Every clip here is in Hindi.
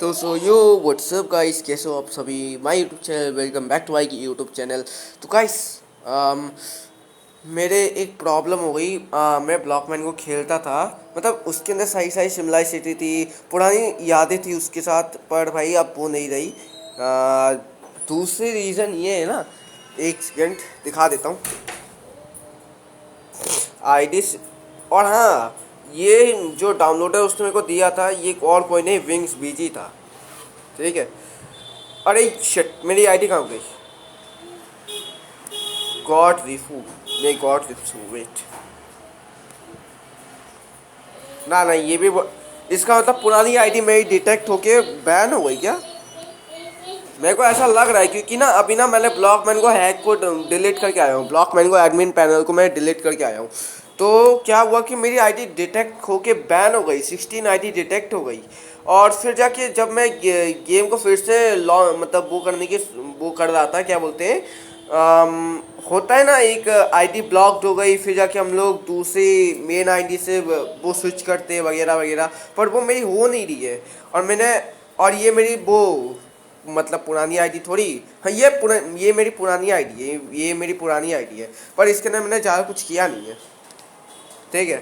तो सो यो व्हाट्सअप गाइस, कैसे हो आप सभी। My YouTube channel, welcome back to my YouTube channel. तो गाइस, मेरे एक प्रॉब्लम हो गई। मैं ब्लॉकमैन को खेलता था, मतलब उसके अंदर सही सही शिमला सिटी थी, पुरानी यादें थी उसके साथ, पर भाई अब वो नहीं रही। दूसरी रीज़न ये है ना, एक सेकंड दिखा देता हूँ आईडी। और हाँ, ये जो डाउनलोडर उसने मेरे को दिया था, ये और कोई नहीं, विंग्स बीजी था। ठीक है। अरे शिट, मेरी आईडी कहाँ गई। गॉड रिफू, नहीं गॉड रिफू, वेट। ना ना, ये भी इसका मतलब पुरानी आईडी मेरी डिटेक्ट होके बैन हो गई क्या। मेरे को ऐसा लग रहा है, क्योंकि ना अभी ना मैंने ब्लॉकमैन को हैक को डिलीट करके आया हूँ, ब्लॉकमैन को एडमिन पैनल को मैं डिलीट करके आया हूँ। तो क्या हुआ कि मेरी आईडी डिटेक्ट होके बैन हो गई, 16 आईडी डिटेक्ट हो गई। और फिर जाके जब मैं गेम को फिर से मतलब वो करने की वो कर रहा था, क्या बोलते हैं, होता है ना, एक आईडी ब्लॉक्ड हो गई, फिर जाके हम लोग दूसरी मेन आईडी से वो स्विच करते वगैरह वगैरह, पर वो मेरी हो नहीं रही है। और मैंने, और ये मेरी वो मतलब पुरानी आईडी थोड़ी, हाँ ये मेरी पुरानी आईडी है, ये मेरी पुरानी आईडी है, पर इसके अंदर मैंने ज़्यादा कुछ किया नहीं है। ठीक है।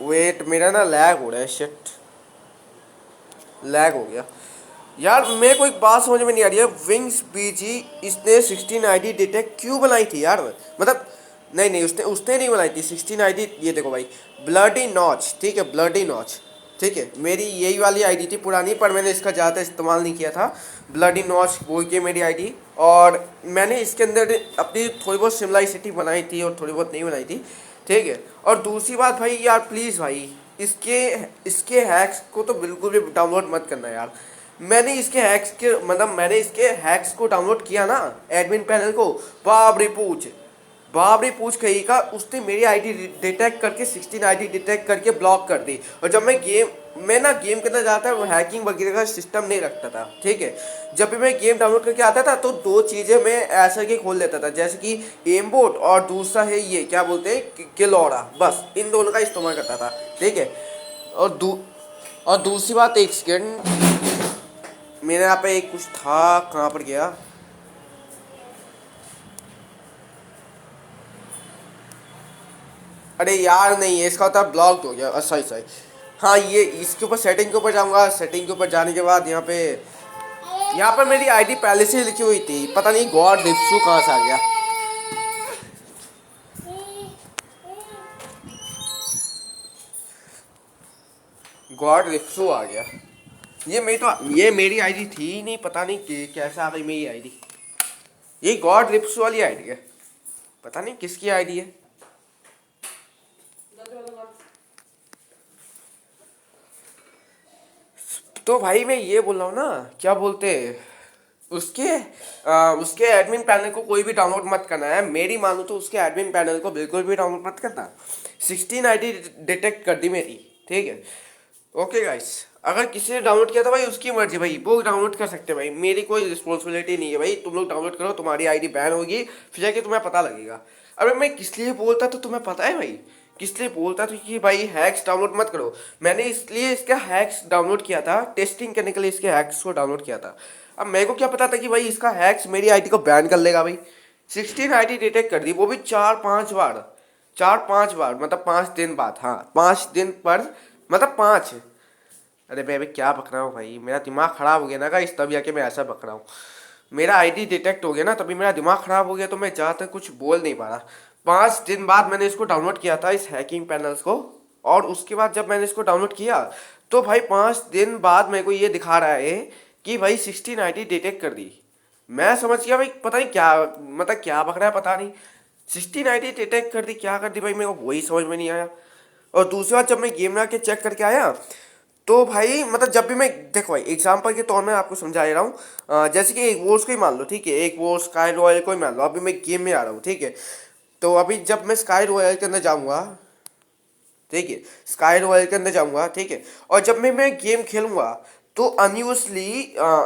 वेट, मेरा ना लैग हो रहा है, शिट, लैग हो गया यार। मेरे को एक बात समझ में नहीं आ रही है, विंग्स बीजी इसने 16 आईडी डिटेक्ट क्यों बनाई थी यार, मतलब नहीं नहीं, उसने उसने नहीं बनाई थी 16 आईडी। ये देखो भाई, ब्लडी नॉच, ठीक है, ब्लडी नॉच, ठीक है, मेरी यही वाली आईडी थी पुरानी, पर मैंने इसका ज़्यादा इस्तेमाल नहीं किया था। ब्लडी नॉच बोल के मेरी आईडी, और मैंने इसके अंदर अपनी थोड़ी बहुत शिमला सिटी बनाई थी और थोड़ी बहुत नहीं बनाई थी। ठीक है। और दूसरी बात भाई, यार प्लीज़ भाई, इसके इसके हैक्स को तो बिल्कुल भी डाउनलोड मत करना यार। मैंने इसके हैक्स को डाउनलोड किया ना, एडमिन पैनल को, बाप रे पूछ, बाप रे पूछ कही का, उसने मेरी आईडी डिटेक्ट करके 16 आईडी डिटेक्ट करके ब्लॉक कर दी। और जब मैं ना गेम के अंदर जाता वो हैकिंग वगैरह का सिस्टम नहीं रखता था। ठीक है। जब भी मैं गेम डाउनलोड करके आता था तो दो चीज़ें मैं ऐसा के खोल लेता था, जैसे कि एम बोट, और दूसरा है ये क्या बोलते हैं, किलोरा, बस इन दोनों का इस्तेमाल करता था। ठीक है। और दूसरी बात, एक सेकेंड, मेरे यहाँ पे एक कुछ था, कहाँ पर गया। अरे यार नहीं है, इसका होता ब्लॉक्ड हो गया, सही सही। हाँ, ये इसके ऊपर सेटिंग के ऊपर जाऊंगा, सेटिंग के ऊपर जाने के बाद यहाँ पर मेरी आईडी पहले से ही लिखी हुई थी, पता नहीं गॉड रिफ्सू कहाँ से आ गया। गॉड रिफ्सू आ गया। ये मेरी आईडी थी ही नहीं, पता नहीं कैसे आ गई मेरी आईडी। ये गॉड रिफ्सू वाली आईडी है, पता नहीं किसकी आईडी है। तो भाई मैं ये बोल रहा हूँ ना, क्या बोलते हैं, उसके एडमिन पैनल को कोई भी डाउनलोड मत करना है, मेरी मानो तो उसके एडमिन पैनल को बिल्कुल भी डाउनलोड मत करना। 16 आईडी डिटेक्ट कर दी मेरी। ठीक है। ओके गाइस, अगर किसी ने डाउनलोड किया था भाई, उसकी मर्जी भाई, वो डाउनलोड कर सकते हैं भाई, मेरी कोई रिस्पॉन्सिबिलिटी नहीं है भाई। तुम लोग डाउनलोड करो, तुम्हारी आईडी बैन होगी, फिर जाके तुम्हें पता लगेगा। अरे मैं किस लिए बोलता तो तुम्हें पता है भाई, किस लिए बोलता तो, कि भाई हैक्स डाउनलोड मत करो। मैंने इसलिए इसका हैक्स डाउनलोड किया था, टेस्टिंग करने के लिए इसके हैक्स को डाउनलोड किया था। अब मेरे को क्या पता था कि भाई इसका हैक्स मेरी आईडी को बैन कर लेगा भाई। 16 आईडी डिटेक्ट कर दी, वो भी 4-5 बार, 4-5 बार, मतलब 5 दिन बाद, हाँ 5 दिन पर, मतलब 5। अरे मैं अभी क्या बक रहा हूँ भाई, मेरा दिमाग ख़राब हो गया ना गाइस, तब जाके मैं ऐसा बक रहा हूँ। मेरा आईडी डिटेक्ट हो गया ना, तभी मेरा दिमाग ख़राब हो गया, तो मैं ज़्यादातर कुछ बोल नहीं पा रहा। 5 दिन बाद मैंने इसको डाउनलोड किया था, इस हैकिंग पैनल्स को। और उसके बाद जब मैंने इसको डाउनलोड किया, तो भाई 5 दिन बाद मेरे को ये दिखा रहा है कि भाई 16 आईडी डिटेक्ट कर दी। मैं समझ गया भाई, पता नहीं क्या, मतलब क्या बक रहा है पता नहीं। 16 आईडी डिटेक्ट कर दी, क्या कर दी भाई, मेरे को वही समझ में नहीं आया। और दूसरी बात, जब मैं गेम में आके चेक करके आया, तो भाई मतलब जब भी मैं, देखो भाई एग्जांपल के तौर में आपको समझा रहा हूँ, जैसे कि एक वॉर्स को ही मान लो, ठीक है, एक वॉर स्काई रॉयल को ही मान लो, अभी मैं गेम में आ रहा हूँ, ठीक है। तो अभी जब मैं स्काई रॉयल के अंदर जाऊँगा, ठीक है, स्काई रॉयल के अंदर जाऊँगा, ठीक है, और जब मैं गेम खेलूँगा, तो अनयूजली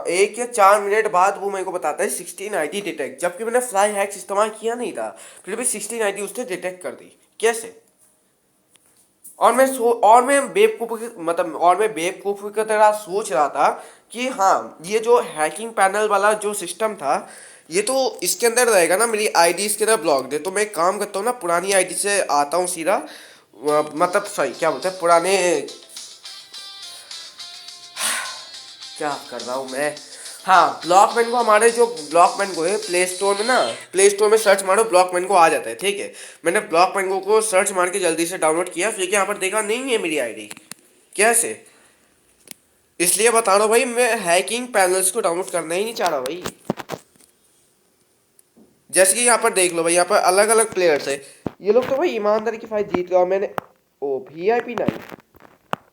1 या 4 मिनट बाद वो मेरे को बताता है 16 आईडी डिटेक्ट, जबकि मैंने फ्लाई हैक्स इस्तेमाल किया नहीं था, फिर भी 16 आईडी उसने डिटेक्ट कर दी। कैसे? और मैं बेवकूफ़ की तरह सोच रहा था कि हाँ, ये जो हैकिंग पैनल वाला जो सिस्टम था, ये तो इसके अंदर रहेगा ना, मेरी आईडी इसके अंदर ब्लॉक दे, तो मैं एक काम करता हूँ ना, पुरानी आईडी से आता हूँ सीधा, मतलब सॉरी क्या बोलते हैं, पुराने, क्या कर रहा हूँ मैं, हाँ, ब्लॉकमैन को, हमारे जो ब्लॉकमैन को है प्ले स्टोर में ना, प्ले स्टोर में सर्च मारो ब्लॉकमैन को, आ जाता है, ठीक है। मैंने ब्लॉकमैन को सर्च मार के जल्दी से डाउनलोड किया, फिर यहाँ पर देखा नहीं है मेरी आईडी, कैसे, इसलिए बता रहा हूँ भाई, मैं हैकिंग पैनल्स को डाउनलोड करना ही नहीं चाह रहा भाई। जैसे कि यहाँ पर देख लो भाई, यहाँ पर अलग अलग प्लेयर्स है, ये लोग तो भाई ईमानदारी की फाइट जीत गए, और मैंने, ओ VIP 9,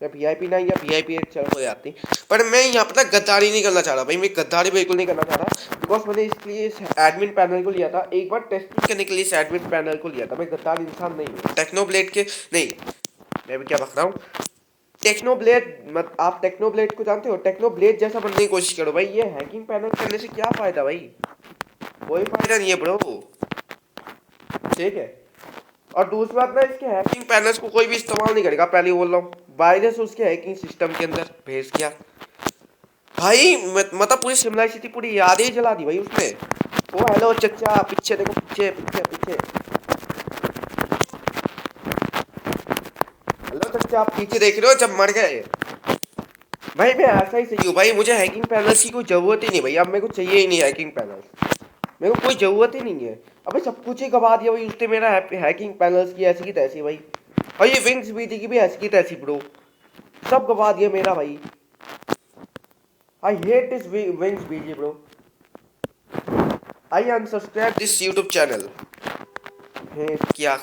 या VIP 9 या VIP 8 चल हो जाती, पर मैं यहाँ पर ना गद्दारी नहीं करना चाह रहा भाई, मैं गद्दारी बिल्कुल नहीं करना चाह रहा, बिकॉज मैंने इसलिए इस एडमिन पैनल को लिया था, एक बार टेस्टिंग करने के लिए इस एडमिन पैनल को लिया था, मैं गद्दार इंसान नहीं हूँ, टेक्नोब्लेड के नहीं, मैं भी क्या बक रहा हूँ, टेक्नोब्लेड, मत आप टेक्नोब्लेड को जानते हो, टेक्नोब्लेड जैसा बनने की कोशिश करो भाई, ये हैकिंग पैनल करने से क्या फायदा भाई, कोई फायदा नहीं है ब्रो, ठीक है। और दूसरी बात ना, इसके हैकिंग पैनल्स को कोई भी इस्तेमाल नहीं करेगा, पहले बोल रहा हूँ, वायरस उसके हैकिंग सिस्टम के अंदर भेज किया भाई, मतलब पूरी शिमला सिटी पूरी याद ही जला दी भाई उसने। ओ हेलो चचा, पीछे देखो, पीछे पीछे पीछे, हेलो चचा, आप पीछे देख रहे हो जब मर गए भाई, मैं ऐसा ही सही हूँ भाई, मुझे हैकिंग पैनल्स की कोई जरूरत ही नहीं भाई, अब मेरे को चाहिए ही नहीं हैकिंग पैनल्स, मेरे को कोई जरूरत ही नहीं है, अबे सब कुछ ही गवा दिया भाई उसने मेरा, हैकिंग पैनल्स की ऐसी की तैसी भाई, और ये विंग्स बीटी की भी ऐसी की तैसी ब्रो, सब गवा दिया मेरा भाई, I hate this wings BT bro, I unsubscribe this YouTube channel, क्या,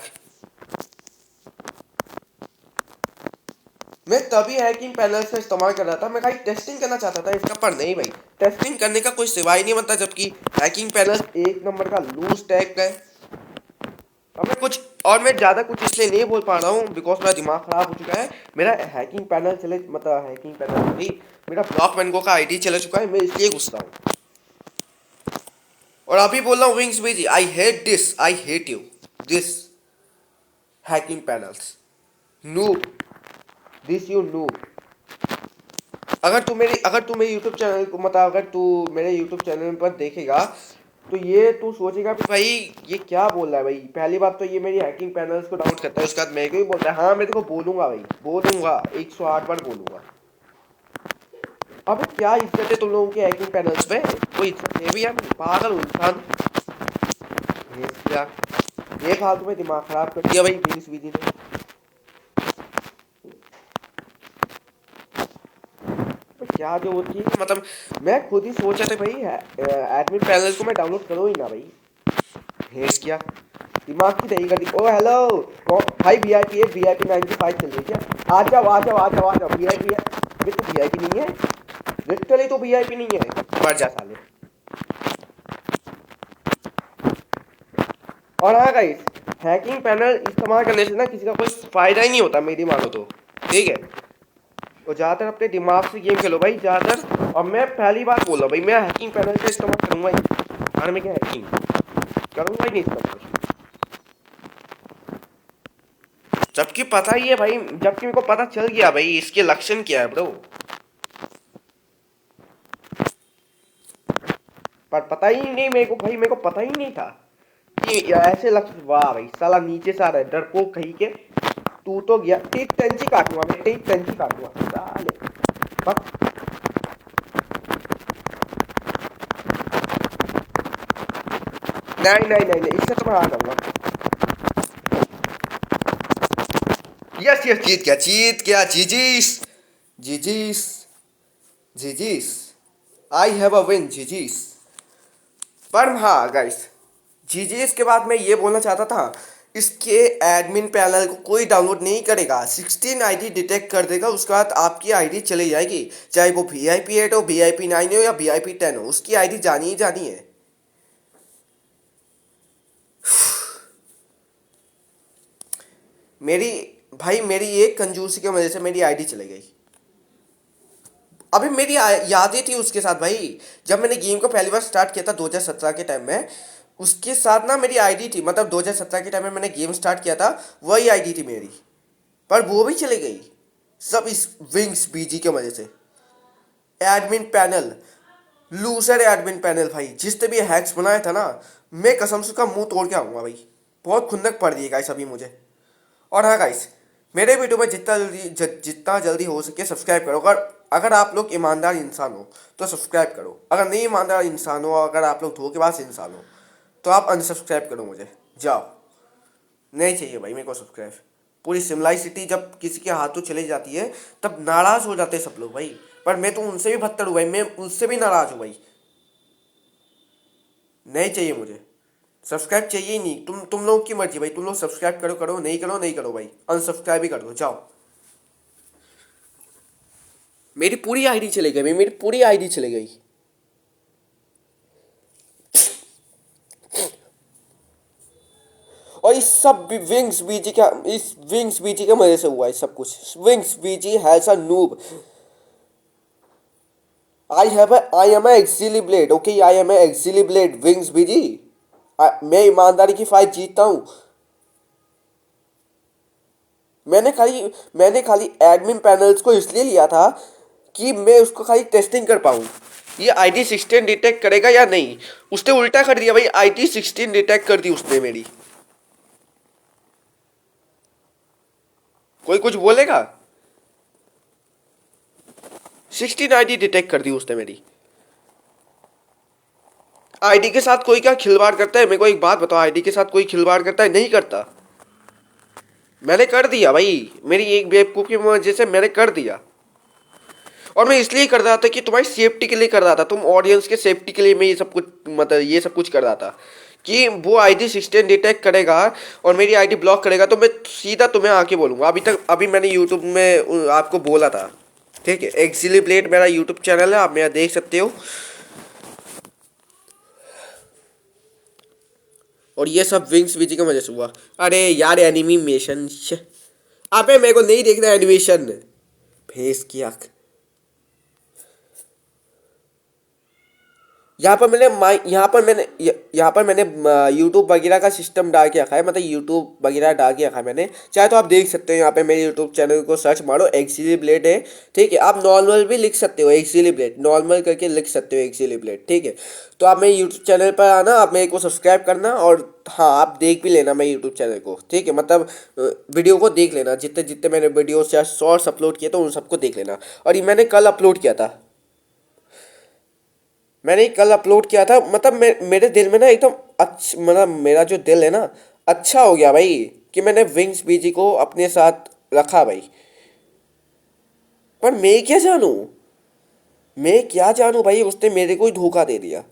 मैं तभी हैकिंग पैनल का इस्तेमाल कर रहा था, मैं खाली टेस्टिंग करना चाहता था इसका, पर नहीं भाई, टेस्टिंग करने का कोई सिवाय नहीं बनता, जबकि हैकिंग पैनल एक नंबर का लूज टाइप का है। अब मैं कुछ, और मैं ज़्यादा कुछ इसलिए नहीं बोल पा रहा हूँ, बिकॉज मेरा दिमाग ख़राब हो चुका है, मेरा हैकिंग पैनल चले, मतलब हैकिंग पैनल भी, मेरा ब्लॉकमैन को का आईडी चला चुका है, मैं इसलिए घुसता हूँ, और अभी बोल रहा हूँ विंग्स भेजी, I hate this, I hate you, this hacking panels, noob, this you noob, अगर तू मेरे यूट्यूब चैनल को, मतलब अगर तू मेरे यूट्यूब चैनल पर देखेगा, तो ये तू सोचेगा कि भाई ये क्या बोल रहा है भाई, पहली बात तो ये मेरी हैकिंग पैनल्स को डाउनलोड करता है, उसके बाद मेरे को ही बोलता है, हाँ मैं तेरे को बोलूंगा भाई, बोलूंगा 108 बार बोलूंगा, अब क्या इज्जत है तुम लोगों के हैकिंग पैनल्स पे, कोई इज्जत है भी यार, पागल इंसान, ये फालतू में दिमाग खराब कर दिया भाई विंग्स बीजी ने, क्या जो होती है, मतलब मैं खुद ही सोच रहा था भाई, एडमिन पैनल को मैं डाउनलोड करूँ ही ना भाई, भेज किया, दिमाग की दही कर दी, ओ हेलो भाई, VIP 9 की फाइट चल रही है क्या, आ जाओ आ जाओ आ जाओ आ जाओ, VIP है, ये तो VIP नहीं है, लिटरली तो VIP नहीं है, मर जा साले। और हाँ गाइस, हैकिंग पैनल इस्तेमाल करने से ना किसी का कोई फायदा ही नहीं होता, मेरी मानो तो, ठीक है, और ज़्यादातर अपने दिमाग से गेम खेलो भाई ज़्यादातर, और मैं पहली बार बोल रहा हूँ भाई, मैं हैकिंग पैनल का इस्तेमाल करूँगा ही, और मैं क्या हैकिंग करूँगा ही नहीं इस्तेमाल, जबकि पता ही है भाई, जबकि मेरे को पता चल गया भाई इसके लक्षण क्या है ब्रो, पर पता ही नहीं मेरे को भाई, मेरे को पता ही नहीं था कि ऐसे लक्षण, वाह भाई साला नीचे से आ रहा है डरपोक कहीं के, तू तो गया, टीक टेंची काटूंगा मैं, टीक टेंची काटूंगा साले, बस नहीं नहीं नहीं नहीं, इससे तो मैं आ जाऊंगा, यस यस, जीत गया, जीजीस, जीजीस, जीजीस, आई हैव अ विन, जीजीस। पर हाँ गाइस, जीजीस के बाद मैं ये बोलना चाहता था, इसके एडमिन पैनल को कोई डाउनलोड नहीं करेगा, 16 आईडी डिटेक्ट कर देगा, उसके बाद आपकी आईडी चली जाएगी, चाहे वो VIP 8 हो, VIP 9 हो या VIP 10 हो, उसकी आईडी जानी ही जानी है। मेरी भाई, मेरी एक कंजूसी की वजह से मेरी आईडी चली गई, अभी मेरी यादें थी उसके साथ भाई, जब मैंने गेम को पहली बार स्टार्ट किया था 2017 के टाइम में, उसके साथ ना मेरी आईडी थी, मतलब 2017 के टाइम में मैंने गेम स्टार्ट किया था, वही आईडी थी मेरी, पर वो भी चली गई, सब इस विंग्स बीजी के वजह से। Admin panel, loser admin panel भाई, जिसने भी हैक्स बनाया था ना, मैं कसम से उसका मुंह तोड़ के आऊंगा भाई। बहुत खुंदक पड़ रही है गाइस अभी मुझे। और हाँ गाइस, मेरे वीडियो में जितना जल्दी हो सके सब्सक्राइब करो। अगर अगर आप लोग ईमानदार इंसान हो तो सब्सक्राइब करो, अगर नहीं ईमानदार इंसान हो, अगर आप लोग धोखेबाज इंसान हो तो आप अनसब्सक्राइब करो मुझे, जाओ। नहीं चाहिए भाई मेरे को सब्सक्राइब। पूरी शिमलाई सिटी जब किसी के हाथों चली जाती है तब नाराज हो जाते हैं सब लोग भाई। पर मैं तो उनसे भी बदतर हूँ भाई, मैं उनसे भी नाराज हूँ भाई। नहीं चाहिए मुझे सब्सक्राइब, चाहिए ही नहीं। तुम लोगों की मर्जी भाई, तुम लोग सब्सक्राइब करो करो, नहीं करो नहीं करो भाई, अनसब्सक्राइब ही कर दो, जाओ। मेरी पूरी आईडी चली गई भाई, मेरी पूरी आईडी चली गई। और इस सब विंग्स बीजी का, इस विंग्स बीजी के मजे से हुआ है सब कुछ। Wings BG has a noob. I am a एक्सिली blade, okay I am a एक्सिली ब्लेड विंग्स बीजी। मैं ईमानदारी की फाइट जीतता हूँ। मैंने खाली एडमिन पैनल्स को इसलिए लिया था कि मैं उसको खाली टेस्टिंग कर पाऊँ, ये ID16 डिटेक्ट करेगा या नहीं। उसने उल्टा कर दिया भाई, ID16 डिटेक्ट कर दी उसने मेरी। कोई कुछ बोलेगा? 16 ID डिटेक्ट कर दी उसने मेरी। आईडी के साथ कोई क्या खिलवाड़ करता है? मेरे को एक बात बताओ, आईडी के साथ कोई खिलवाड़ करता है? नहीं करता। मैंने कर दिया भाई, मेरी एक बेवकूफ़ की वजह से मैंने कर दिया। और मैं इसलिए कर रहा था कि तुम्हारी सेफ्टी के लिए कर रहा था, तुम ऑडियंस के सेफ्टी के लिए मैं ये सब कुछ, मतलब ये सब कुछ कर रहा था कि वो ID16 डिटेक्ट करेगा और मेरी आईडी ब्लॉक करेगा तो मैं सीधा तुम्हें आके बोलूँगा। अभी मैंने यूट्यूब में आपको बोला था, ठीक है। एक्सिली ब्लेड मेरा यूट्यूब चैनल है, आप मेरा देख सकते हो। और ये सब विंग्स बीजी की वजह से हुआ। अरे यार एनिमेशन, अबे मेरे को नहीं देखना एनिमेशन। फेस की आँख। यहाँ पर मैंने यूट्यूब वगैरह का सिस्टम डाल के रखा है, मतलब यूट्यूब वगैरह डाल के रखा है मैंने। चाहे तो आप देख सकते हो, यहाँ पे मेरे यूट्यूब चैनल को सर्च मारो एक्सिली ब्लेड है, ठीक है। आप नॉर्मल भी लिख सकते हो, एक्सिली ब्लेड नॉर्मल करके लिख सकते हो, एक्सिली ब्लेड, ठीक है। तो आप मेरे यूट्यूब चैनल पर आना, आप मेरे को सब्सक्राइब करना, और हाँ आप देख भी लेना मेरे यूट्यूब चैनल को, ठीक है। मतलब वीडियो को देख लेना, जितने जितने मैंने वीडियोस या शॉर्ट्स अपलोड किए तो उन सबको देख लेना। और ये मैंने कल अपलोड किया था, मैंने कल अपलोड किया था। मतलब मेरे दिल में ना एकदम अच्छा, मतलब मेरा जो दिल है ना अच्छा हो गया भाई कि मैंने विंग्स बीजी को अपने साथ रखा भाई। पर मैं क्या जानूँ भाई, उसने मेरे को ही धोखा दे दिया।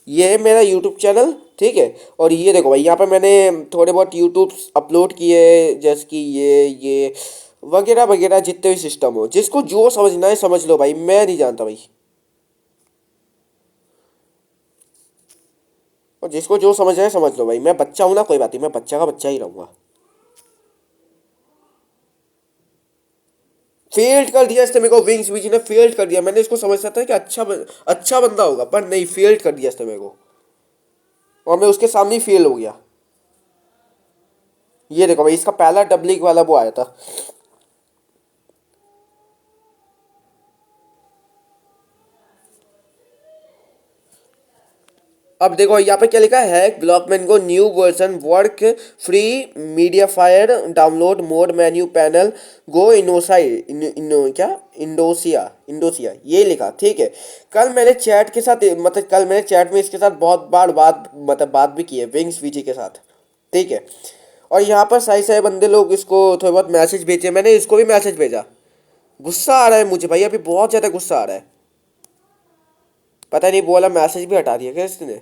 ये है मेरा यूट्यूब चैनल, ठीक है। और ये देखो भाई, यहाँ पर मैंने थोड़े बहुत यूट्यूब अपलोड किए, जैसे कि ये वगैरह वगैरह, जितने भी सिस्टम हो, जिसको जो समझना है समझ लो भाई, मैं नहीं जानता भाई। और जिसको जो समझना है समझ लो भाई, मैं बच्चा हूँ ना, कोई बात नहीं, मैं बच्चा का बच्चा ही रहूँगा। फेल्ड कर दिया इसने मेरे को, विंग्स बीजी ने फेल्ड कर दिया। मैंने इसको समझता था कि अच्छा बंदा होगा, पर नहीं, फेल्ड कर दिया इसने मेरे को। और मैं उसके सामने ही फेल हो गया। ये देखो भाई, इसका पहला डबलिंग वाला वो आया था। अब देखो यहाँ पे क्या लिखा है, ब्लॉकमैन को new version work free media fire download mod menu panel go इनोसाइड क्या इंडोसिया इंडोसिया, ये लिखा, ठीक है। कल मैंने चैट में इसके साथ बहुत बार बात भी की है, विंग्स वीजी के साथ, ठीक है। और यहाँ पर सही सही बंदे लोग इसको थोड़े बहुत मैसेज भेजे, मैंने इसको भी मैसेज भेजा। गुस्सा आ रहा है मुझे भाई, अभी बहुत ज़्यादा गुस्सा आ रहा है। पता नहीं बोला मैसेज भी हटा दिया क्या इसने।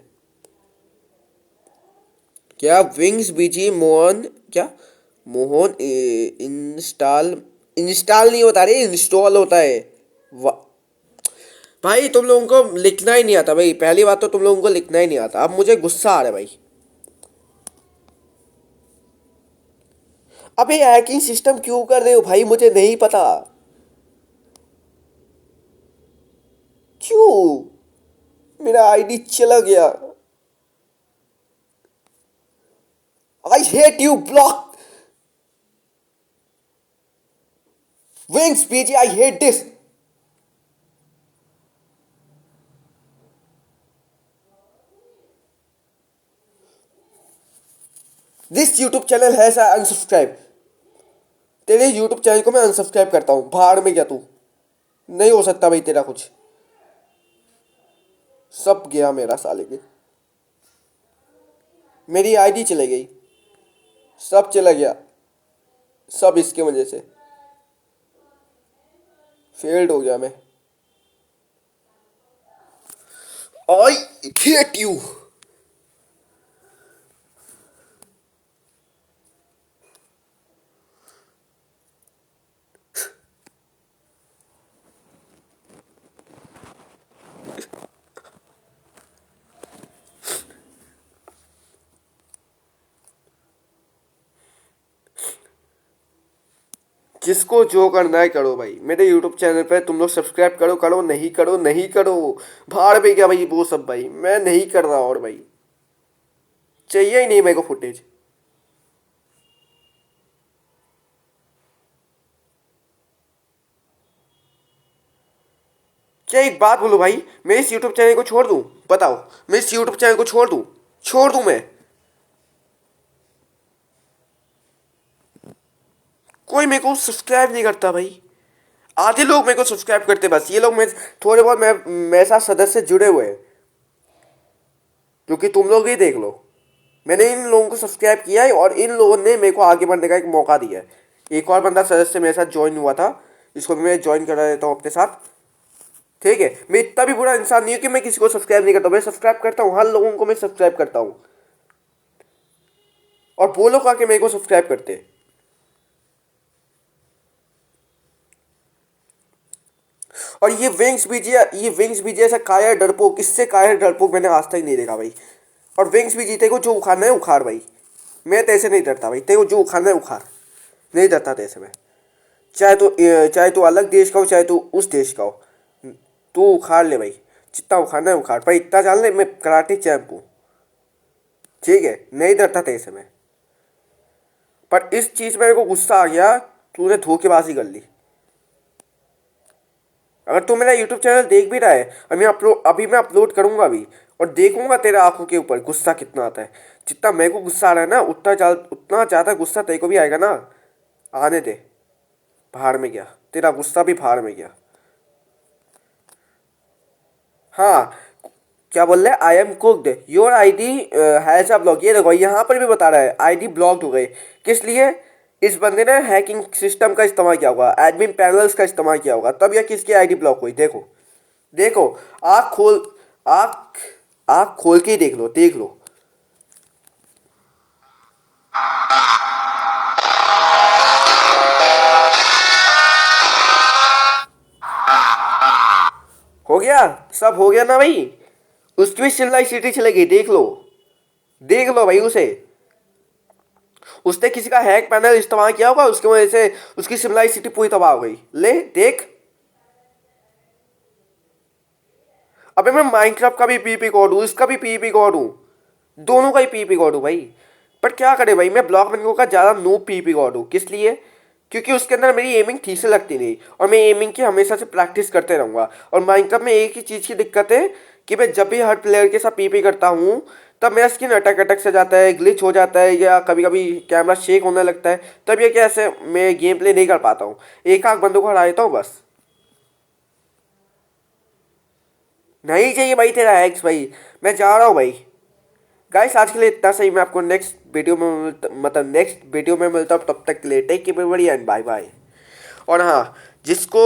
क्या विंग्स बीजी मोहन, क्या मोहन इंस्टॉल, इंस्टॉल नहीं होता रे, इंस्टॉल होता है। भाई तुम लोगों को लिखना ही नहीं आता भाई, पहली बात तो तुम लोगों को लिखना ही नहीं आता। अब मुझे गुस्सा आ रहा है भाई। अबे हैकिंग सिस्टम क्यों कर रहे हो भाई, मुझे नहीं पता क्यों। मेरा आईडी चला गया। I hate you block wings PG I hate this this YouTube channel है अनसब्सक्राइब तेरे यूट्यूब चैनल को मैं अनसब्सक्राइब करता हूँ भाड़ में क्या तू नहीं हो सकता भाई तेरा कुछ सब गया मेरा साले के मेरी आईडी चली गई सब चला गया सब इसके वजह से फेल्ड हो गया मैं आई हेट यू जिसको जो करना है करो भाई मेरे यूट्यूब चैनल पे तुम लोग सब्सक्राइब करो करो नहीं करो नहीं करो भाड़ पे क्या भाई वो सब भाई मैं नहीं कर रहा और भाई चाहिए ही नहीं मेरे को फुटेज क्या एक बात बोलो भाई मैं इस यूट्यूब चैनल को छोड़ दूं बताओ मैं इस यूट्यूब चैनल को छोड़ दूं मैं कोई मेरे को सब्सक्राइब नहीं करता भाई आधे लोग मेरे को सब्सक्राइब करते बस ये लोग मैं थोड़े बहुत मैं मेरे साथ सदस्य जुड़े हुए हैं क्योंकि तुम लोग ही देख लो मैंने इन लोगों को सब्सक्राइब किया है और इन लोगों ने मेरे को आगे बढ़ने का एक मौका दिया है एक और बंदा सदस्य मेरे साथ ज्वाइन हुआ था इसको भी मैं ज्वाइन करा देता हूँ अपने साथ ठीक है मैं इतना भी बुरा इंसान नहीं हूँ कि मैं किसी को सब्सक्राइब नहीं करता मैं सब्सक्राइब करता हूँ हर लोगों को मैं सब्सक्राइब करता हूँ और वो लोग आके मेरे को सब्सक्राइब करते हैं और ये विंग्स बीजे ऐसा कायर डरपोक इससे कायर डरपोक मैंने आज तक नहीं देखा भाई और विंग्स भी जीते को जो उखाड़ना है उखाड़ भाई मैं तैसे नहीं डरता भाई तेरे को जो उखाड़ना है उखाड़ नहीं डरता तैसे मैं चाहे तो अलग देश का हो चाहे तो उस देश का हो तू उखाड़ ले भाई जितना उखाड़ना है उखाड़ भाई इतना जान ले मैं कराटे चैंप हूँ ठीक है नहीं डरता तैसे मैं पर इस चीज़ में मेरे को गुस्सा आ गया तूने धोखेबाजी कर ली अगर तू मेरा यूट्यूब चैनल देख भी रहा है अभी मैं अपलोड करूंगा अभी और देखूंगा तेरे आंखों के ऊपर गुस्सा कितना आता है जितना मेरे को गुस्सा आ रहा है ना उतना ज़्यादा गुस्सा तेरे को भी आएगा ना आने दे भाड़ में गया तेरा गुस्सा भी भाड़ में गया हाँ क्या बोल रहे I am cooked your ID has a block ये देखो यहाँ पर भी बता रहा है आईडी ब्लॉक्ड हो गई किस लिए इस बंदे ने हैकिंग सिस्टम का इस्तेमाल किया होगा एडमिन पैनल्स का इस्तेमाल किया होगा तब यह किसकी आईडी ब्लॉक हुई देखो देखो आँख खोल आँख आँख खोल के ही देख लो हो गया सब हो गया ना भाई उसकी भी चिल्लाई सीटी चले गई देख लो भाई उसे उसने किसी का हैक पैनल इस्तेमाल किया होगा उसकी वजह से उसकी सिम्लाई सिटी पूरी तबाह हो गई ले देख अबे मैं माइनक्राफ्ट का भी पीपी कोड हूँ इसका भी पीपी कोड हूँ दोनों का ही पीपी कोड हूँ भाई पर क्या करे भाई मैं ब्लॉक बंगो का ज़्यादा नो पीपी कोड हूँ किस लिए क्योंकि उसके अंदर मेरी एमिंग ठीक से लगती नहीं और मैं एमिंग की हमेशा से प्रैक्टिस करते रहूँगा और माइनक्राफ्ट में एक ही चीज़ की दिक्कत है कि मैं जब भी हर प्लेयर के साथ पीपी करता हूँ तब मेरा स्किन अटक अटक से जाता है ग्लिच हो जाता है या कभी कभी कैमरा शेक होने लगता है तब ये कैसे मैं गेम प्ले नहीं कर पाता हूँ एक आध बंदों को हरा देता हूँ बस नहीं चाहिए भाई तेरा एक्स भाई मैं जा रहा हूँ भाई गाइस आज के लिए इतना सही मैं आपको नेक्स्ट वीडियो में मिलता हूँ तब तक के लिए take care everybody and bye bye और हाँ जिसको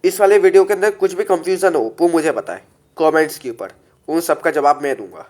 इस वाले वीडियो के अंदर कुछ भी कंफ्यूजन हो वो मुझे बताए कमेंट्स के ऊपर उन सबका जवाब मैं दूंगा